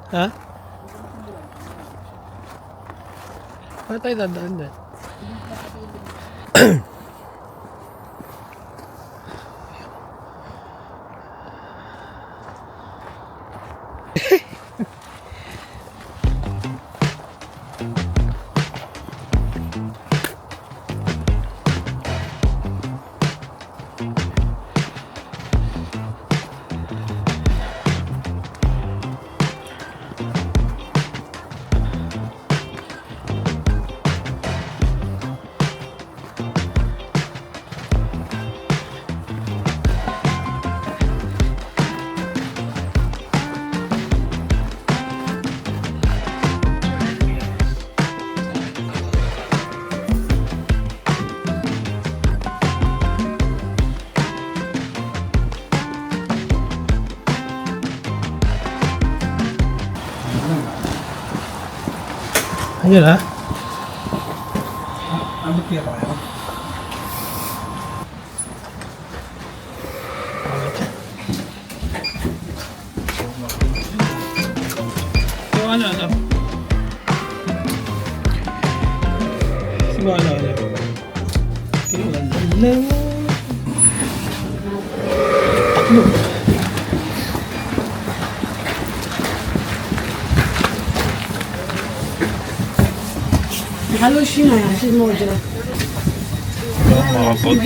Ha? Paano tayo dadaan dyan? Ayun ha? Ano kaya tayo? So ano? So ano? Tingnan lang. Taklo. Halusin na yan, si Mojo. Makapot.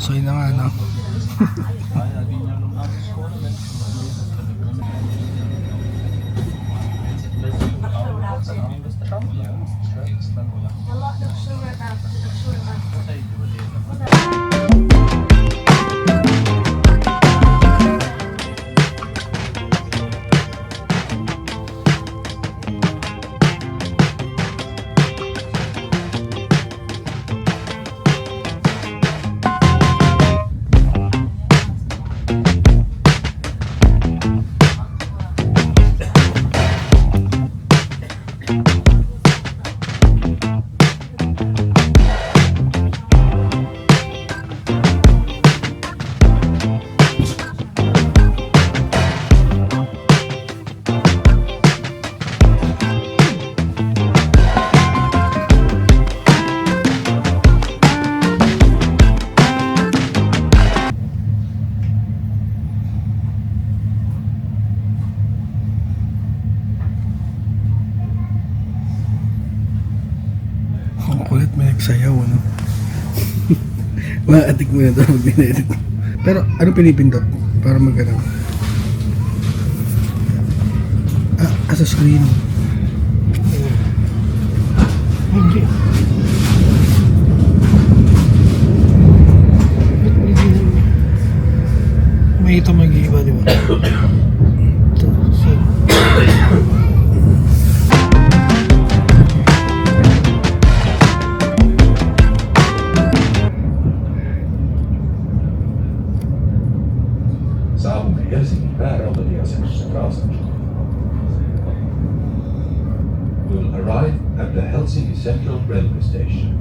So yun na nga, no? Ang kulit, may nagsayaw, ano? Maatik mo na ito pag dinedit. Pero ano pinipindot? Para magano? Sa screen. Hindi. May ito mag-iiba, di ba? Ito, same. Saavumme Helsingin päärautatieasemassa Krasnosta. We'll arrive at the Helsinki Central Railway Station.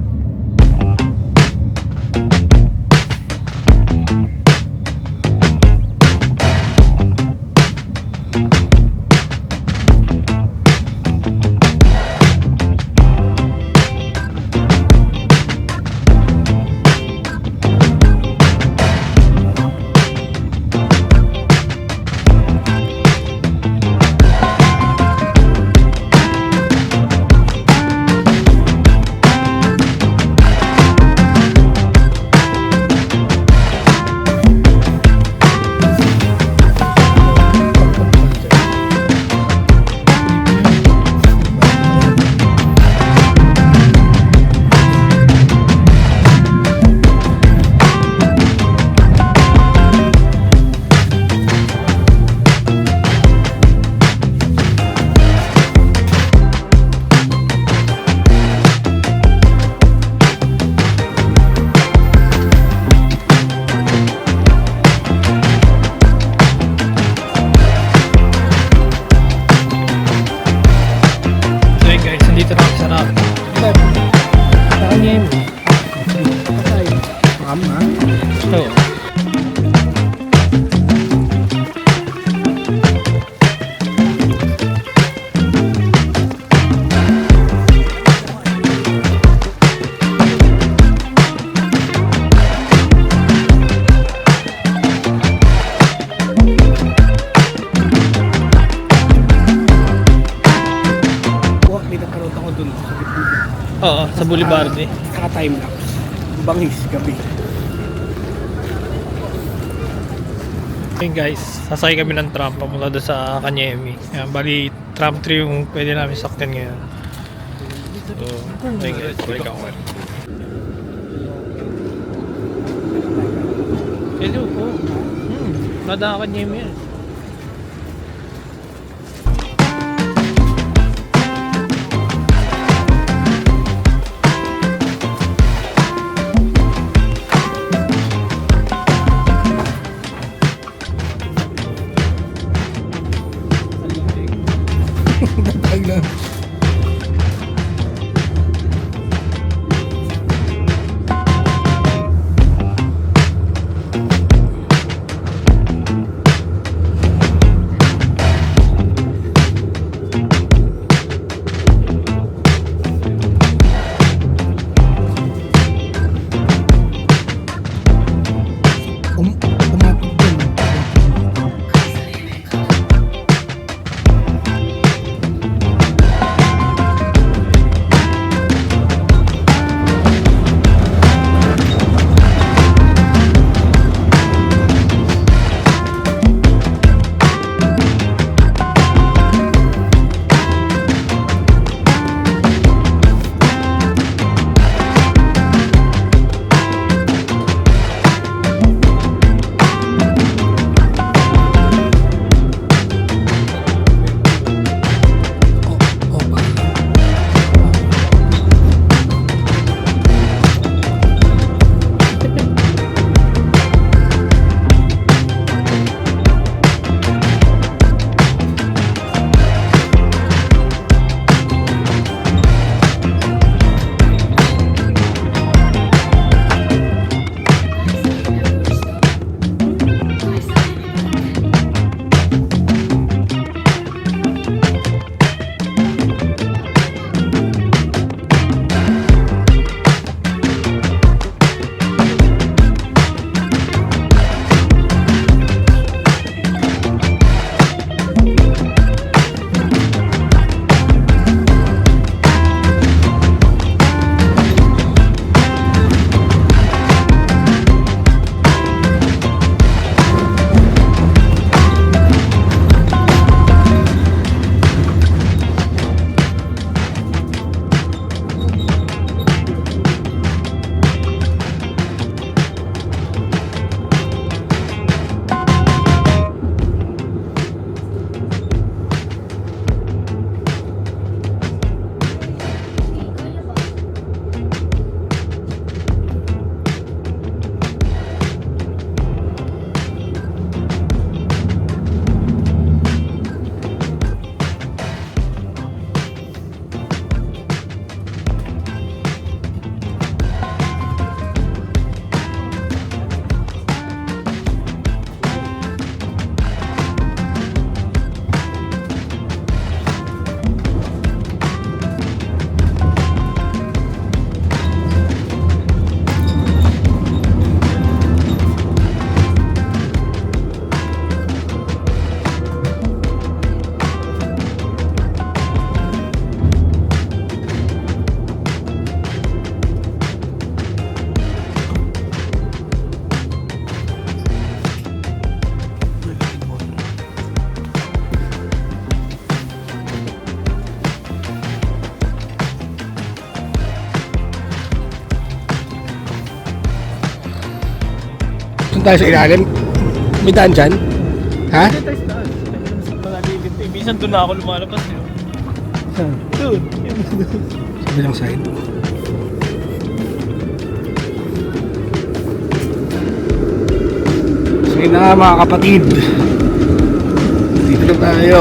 Oo, sa Boulevard eh. Saka time-lapse. Bangis, gabi. Okay guys, sasakay kami ng tram papunta doon sa Kanyemi. Yan, bali tram 3 yung pwede namin sakyan ngayon. So, okay guys, balik ako. Hello po. Nada Kanyemi yan. Tatag lang. Umapit din. Doon tayo sa ilalim. May daan dyan? Ha? Minsan doon na ako lumalabas yun. Saan? Doon. Sa bilang side. Sige na mga kapatid. Dito na tayo.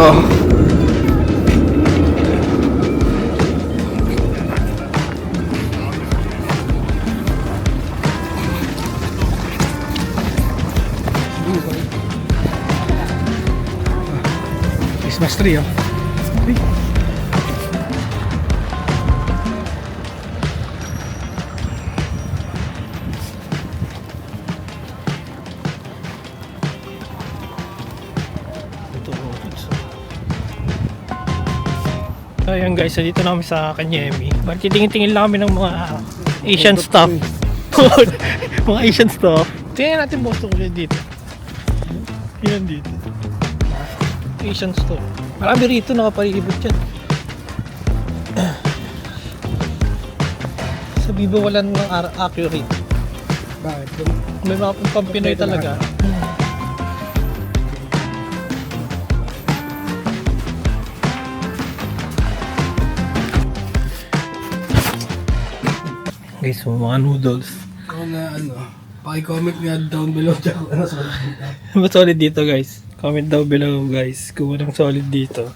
Christmas tree, oh. So yun guys, so dito na kami sa Kanyemi. Bakit tingin-tingin lang kami ng mga Asian stuff. Mga Asian stuff. Tingnan natin boss ulit dito. Yan dito. Asian store. Marami rito nakapalibot dyan. Sa Bibo wala ng accurate. Bakit? May mga pampinoy talaga. Guys, so mga noodles. Ako na paki-comment nga down below dyan kung ano sa dito. Mas solid dito guys. Comment down below guys kung anong solid dito.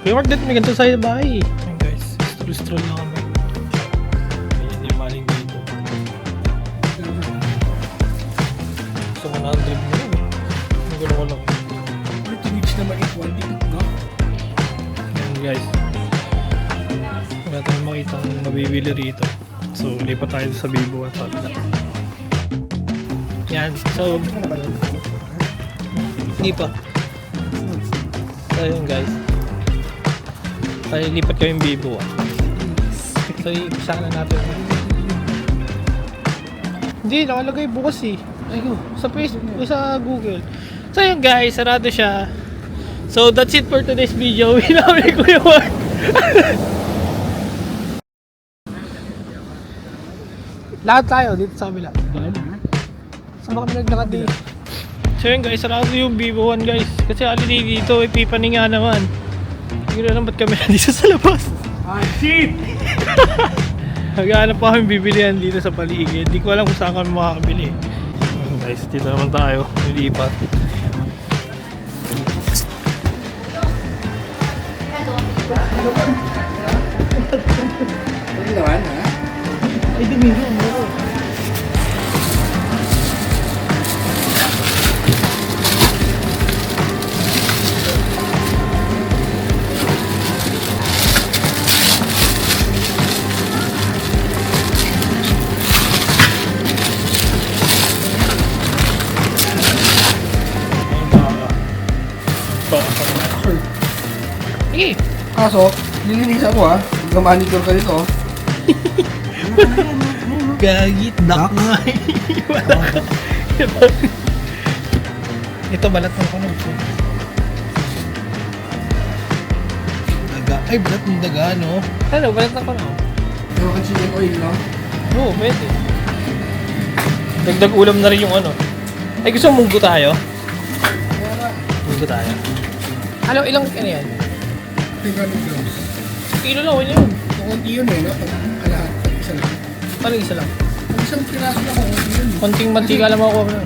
Kuya Mark, dito may ganito sa bahay. Ayan guys, stroll lang kami. Ayan yung maling dito. So 100 mo yun. Ang gano'n ko lang. Pretty rich na ma-equal dito, no? Ayan guys. Wala tayong makita ang mabibili rito. So lipat tayo sa Bibo at Pagla. Yan, so hindi pa. So yun guys. Tayo lipat kami yung Bibo. So isa na natin. Hindi, nakalagay bukas eh. Ayun, sa Facebook, sa Google. So yun guys, sarado siya. So that's it for today's video. Hinamili ko yung work. Lahat tayo dito sa kabila. Saan ba kami naglakad dito? So yun guys, sarado yung Vivo 1 guys. Kasi holiday dito, ipipani nga naman. Hindi ko na lang ba't kami nandito sa labas. Ah, shit! Naghahanap pa kami bibilihan dito sa paligid. Hindi ko alam kung saan kami makakabili. Ayun guys, dito naman tayo. Nilipat. Ano naman, ha? Ay, dumiro mo. Sige. Kaso, nilinis ako ha. Nag-monitor ka dito. Gagit, duck nga. Ito, balat ng kanog. Daga. Ay, balat ng daga, no? Ano, balat ng kanog? Pero kasi yung oil, no? Oo, pwede. Dagdag ulam na rin yung ano. Ay, gusto mo munggo tayo? Kaya nga, Munggo tayo. Ano, ilang ano yan? 300 grams. Kilo lang, wala yun. Kunti yun eh, no? Pag isa lang. Paano isa lang? Pag isang piraso lang ako, kunti yun. Konting mantika lang makukuha mo nun.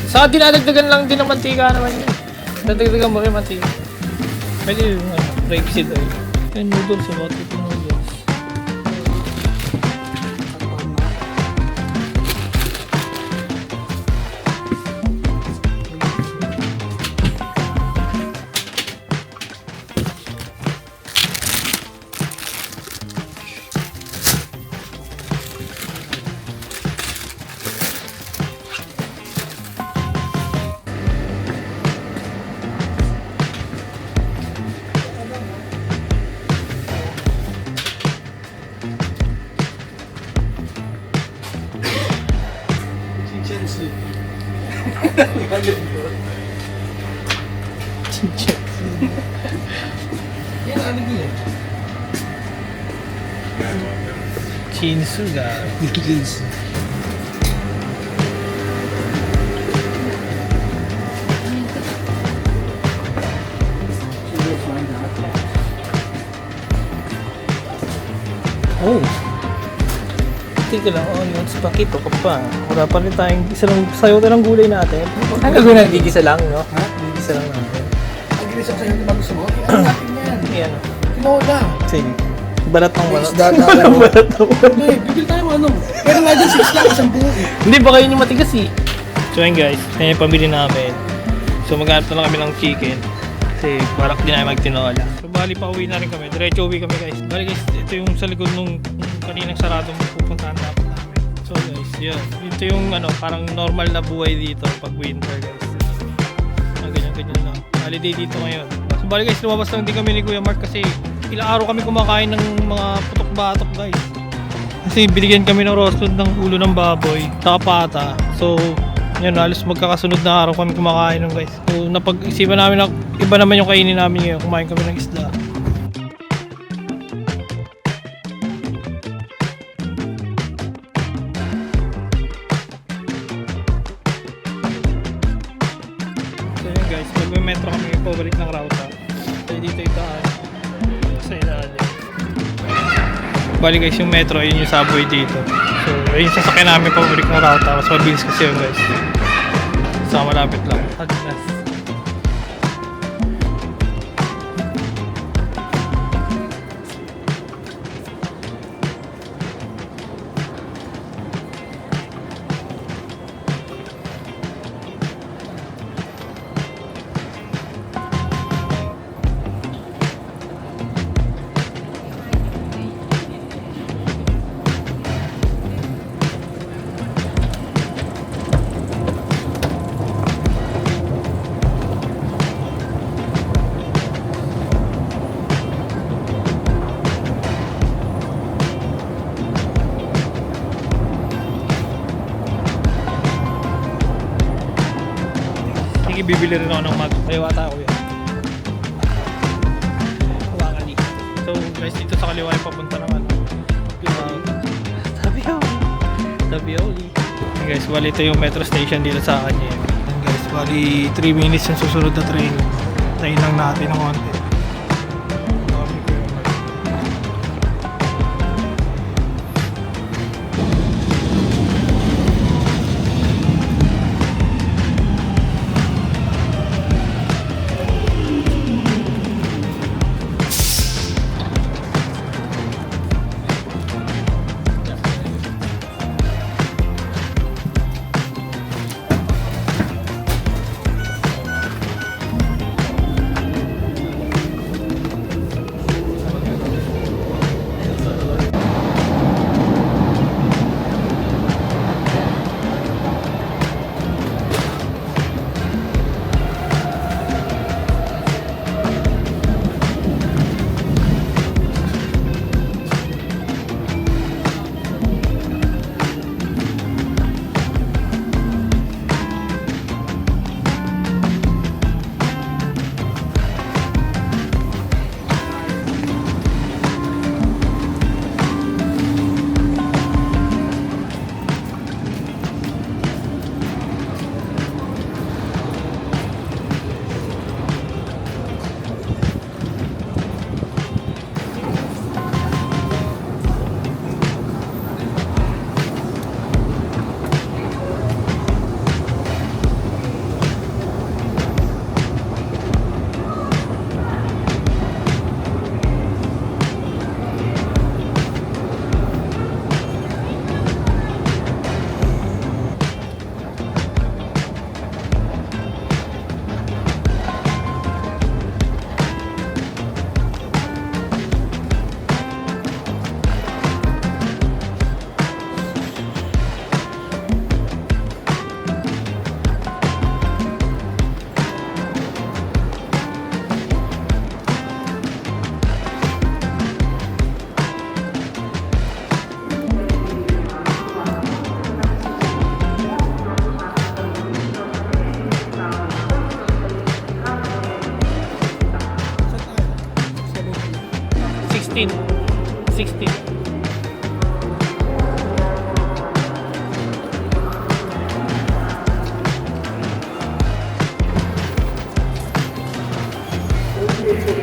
Saka dinadagdagan lang din ng mantika naman yun. Dadagdagan mo rin mantika. Pwede yung rapeseed oil. Yung noodles, yung water yung noodles. Yan, ano yun? Chinsuga. Jeans. Oh! Tika lang, onions, pakito ka pa. Wala pa rin tayong isa lang, sayo na lang gulay natin. Ang gagawin natin, gigisa lang, no? Ha? Gigisa lang natin. Ang-gilis ako sa'yo, diba gusto mo? Ano natin yan? Ayan. Tinola. Sige. Balat ng balat. Isda na ano. Balat ng balat. Hindi, bibili tayo ano. Pero nga dyan 6 lang, isang buo eh. Hindi, baka yun yung matigas eh. So yun guys, yan yung pamili namin. So maghanap na lang kami ng chicken. Kasi parang di na magtinola. So bali pa uwi na rin kami. Diretso uwi kami guys. Bali guys, ito yung sa likod nung kaninang sarado pupuntahan dapat namin. So guys, yun. Ito yung parang normal na buhay dito pag winter guys. Ganyan lang. Holiday dito ngayon. So bali guys, lumabas lang din kami ni Kuya Mark kasi ilang araw kami kumakain ng mga putok-batok guys. Kasi binigyan kami ng roasted ng ulo ng baboy, pata. So, yun, halos magkakasunod na araw kami kumakain ng guys. So, napag-isipan namin na iba naman yung kainin namin ngayon. Kumain kami ng isda. So, yun guys, magme-metro kami pabalik ng Rauta. So, dito itaan. Sa ilalim. Bali guys, yung metro, yun yung subway dito. So, ayun yung sasakyan namin pabalik ng Rauta. Mas mabilis kasi yun guys. So, malapit lang. Adidas. Sige, bibili rin ako ng mag. Kaliwa tayo yan. Wakali. So guys, dito sa kaliwa yung papunta naman. Tabioli. Guys, bali ito yung metro station dito sa kanya. Guys, bali 3 minutes yung susunod na train. Tayin lang natin ng konti. $16.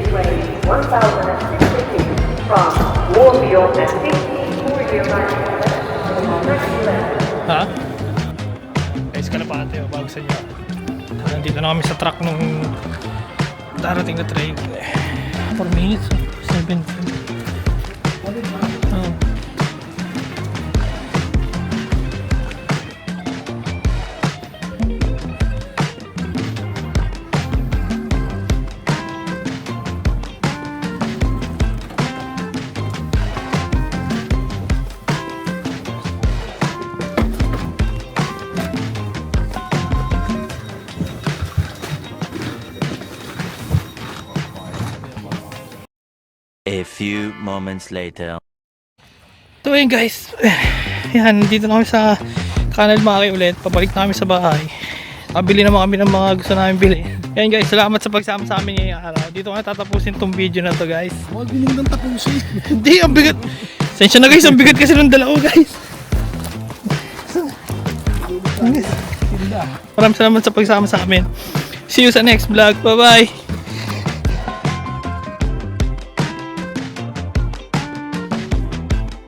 Train 1060 from Warfield and 54-year Ha? Guys, kalapate o bago sa inyo. Nandito na kami sa truck nung darating na train. 4 minutes, 7. A few moments later. So ayun guys, yan, dito na kami sa Canal Maki ulit. Pabalik na kami sa bahay. Kabili naman kami ng mga gusto namin bilhin. Yan guys, salamat sa pagsama sa amin ngayong araw. Dito ko na tatapusin tong video na to guys. Huwag bining ng tapusin. Hindi, ang bigat. Sensya na guys, ang bigat kasi ng dalawa guys. Maraming salamat sa pagsama sa amin. See you sa next vlog. Bye bye.